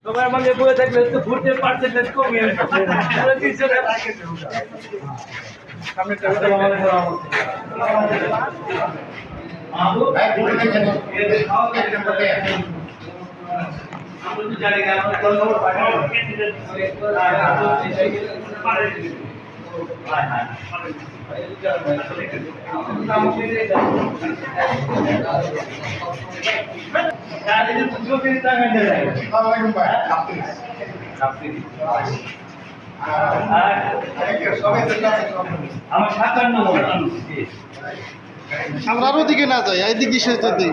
সবাই আমাকে বলে থাকলে তো ভোটের পার্সেন্টেজ কমিয়ে আমার 57 নম্বর আমরা আরো দিকে না যাই এইদিকে সেটা দিই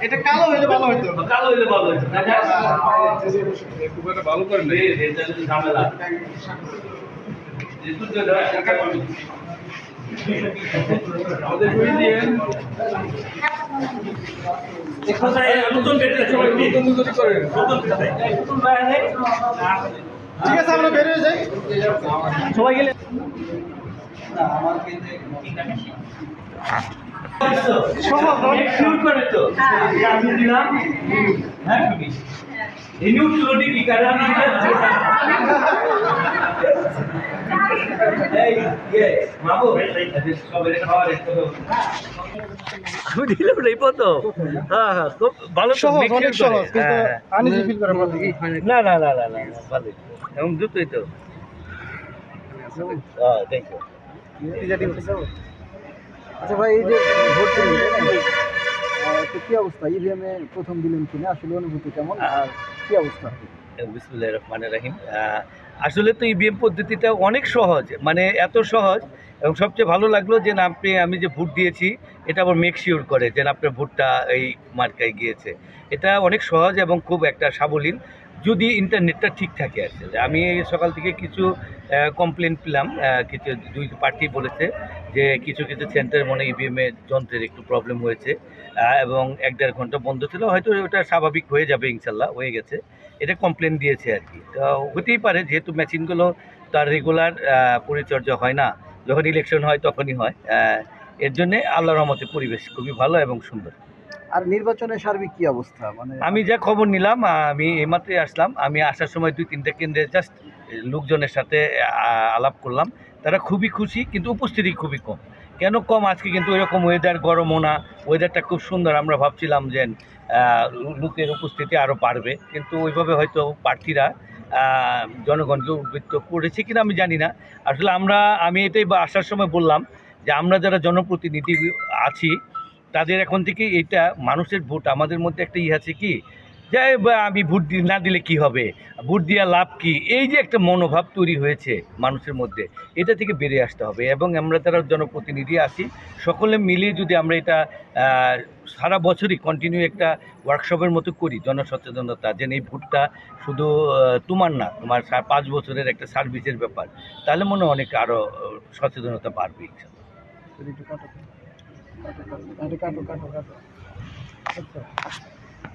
এটা কালো হইলে ভালো হইতো কালো হইলে ভালো হইতো ভালো করেন ঝামেলা ঠিক আছে আমরা বের হয়ে যাই সবাই গেলে আমি দিলাম হ্যাঁ আমি দিলাম এই পতো হ্যাঁ হ্যাঁ খুব ভালো সহজ অনেক সহজ কিন্তু আনইজি ফিল করে আমরা দেখি না না না না না ভালো এবং দ্রুতই তো হ্যাঁ থ্যাংক ইউ আচ্ছা ভাই এই যে ভোট দিলেন তো কি অবস্থা ইভিএম এ প্রথম দিলেন কিনা আসলে অনুভূতি কেমন আর কি অবস্থা বিসমিল্লাহির রহমানির রহিম আসলে তো ইভিএম পদ্ধতিটা অনেক সহজ মানে এত সহজ এবং সবচেয়ে ভালো লাগলো যে আমি যে ভোট দিয়েছি এটা আবার মেক শিওর করে যে আপনার ভোটটা এই মার্কায় গিয়েছে এটা অনেক সহজ এবং খুব একটা সাবলীল যদি ইন্টারনেটটা ঠিক থাকে আসলে আমি সকাল থেকে কিছু কমপ্লেন পেলাম কিছু দুই পার্টি বলেছে যে কিছু কিছু সেন্টারে মনে ইভিএমের যন্ত্রের একটু প্রবলেম হয়েছে এবং 1-1.5 ঘন্টা বন্ধ ছিল হয়তো ওটা স্বাভাবিক হয়ে যাবে ইনশাল্লাহ হয়ে গেছে এটা কমপ্লেন দিয়েছে আর কি তো হতেই পারে যেহেতু মেশিনগুলো তার রেগুলার পরিচর্যা হয় না যখন ইলেকশন হয় তখনই হয় এর জন্যে আল্লাহর রহমতে পরিবেশ খুবই ভালো এবং সুন্দর আর নির্বাচনের সার্বিক কি অবস্থা মানে আমি যা খবর নিলাম আমি এইমাত্রই আসলাম আমি আসার সময় 2-3টা কেন্দ্রে জাস্ট লোকজনের সাথে আলাপ করলাম তারা খুবই খুশি কিন্তু উপস্থিতি খুবই কম কেন কম আজকে কিন্তু এরকম ওয়েদার গরমও না ওয়েদারটা খুব সুন্দর আমরা ভাবছিলাম যে লোকের উপস্থিতি আরও বাড়বে কিন্তু ওইভাবে হয়তো প্রার্থীরা জনগণকে উদ্বৃত্ত করেছে কিনা আমি জানি না আসলে আমি এটাই আসার সময় বললাম যে আমরা যারা জনপ্রতিনিধি আছি তাদের এখন থেকে এটা মানুষের ভোট আমাদের মধ্যে একটা আছে কি যে আমি ভোট না দিলে কি হবে ভোট দেওয়া লাভ কি এই যে একটা মনোভাব তৈরি হয়েছে মানুষের মধ্যে এটা থেকে বেরিয়ে আসতে হবে এবং আমরা যারা জনপ্রতিনিধি আছি সকলে মিলিয়ে যদি আমরা এটা সারা বছরই কন্টিনিউ একটা ওয়ার্কশপের মতো করি জনসচেতনতা যেন এই ভোটটা শুধু তোমার না তোমার 5 বছরের একটা সার্ভিসের ব্যাপার তাহলে মনে অনেক আরও সচেতনতা বাড়বে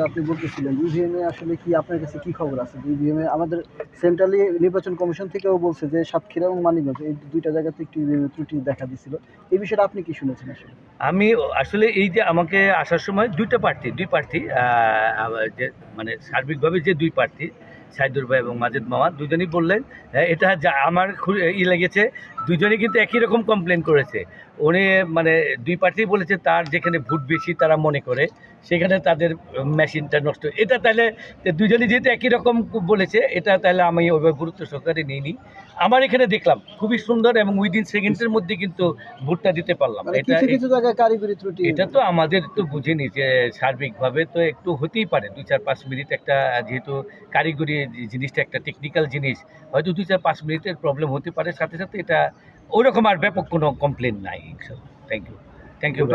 আপনি বলতেছিলেন ইভিএমে আসলে কি আপনার কাছে কি খবর আছে ইভিএমে আমাদের সেন্ট্রালি নির্বাচন কমিশন থেকেও বলছে যে সাতক্ষীরা এবং মানিকগঞ্জ এই দুইটা জায়গাতে একটু ইভিএমে ত্রুটি দেখা দিয়েছিল এই বিষয়টা আপনি কি শুনেছেন আসলে আমি আসলে এই যে আমাকে আসার সময় দুই প্রার্থী যে মানে সার্বিকভাবে যে দুই প্রার্থী সাইদুর ভাই এবং মাজেদ মামা দুজনেই বললেন এটা যা আমার লেগেছে দুজনেই কিন্তু একই রকম কমপ্লেন করেছে উনি মানে দুই প্রার্থী বলেছে তার যেখানে ভোট বেশি তারা মনে করে সেখানে তাদের মেশিনটা নষ্ট এটা তাহলে দুজনেই যেহেতু একই রকম বলেছে এটা তাহলে আমি ওইভাবে গুরুত্ব সহকারে নিইনি আমার এখানে দেখলাম খুবই সুন্দর এবং উইদিন সেকেন্ডের মধ্যে কিন্তু ভোটটা দিতে পারলাম এটা কিছু জায়গায় কারিগরি ত্রুটি এটা তো আমাদের তো বুঝিনি যে সার্বিকভাবে তো একটু হতেই পারে 2-4-5 মিনিট একটা যেহেতু কারিগরি জিনিসটা একটা টেকনিক্যাল জিনিস হয়তো 2-4-5 মিনিটের প্রবলেম হতে পারে সাথে সাথে এটা ওইরকম আর ব্যাপক কোনো কমপ্লেন নাই থ্যাংক ইউ থ্যাংক ইউ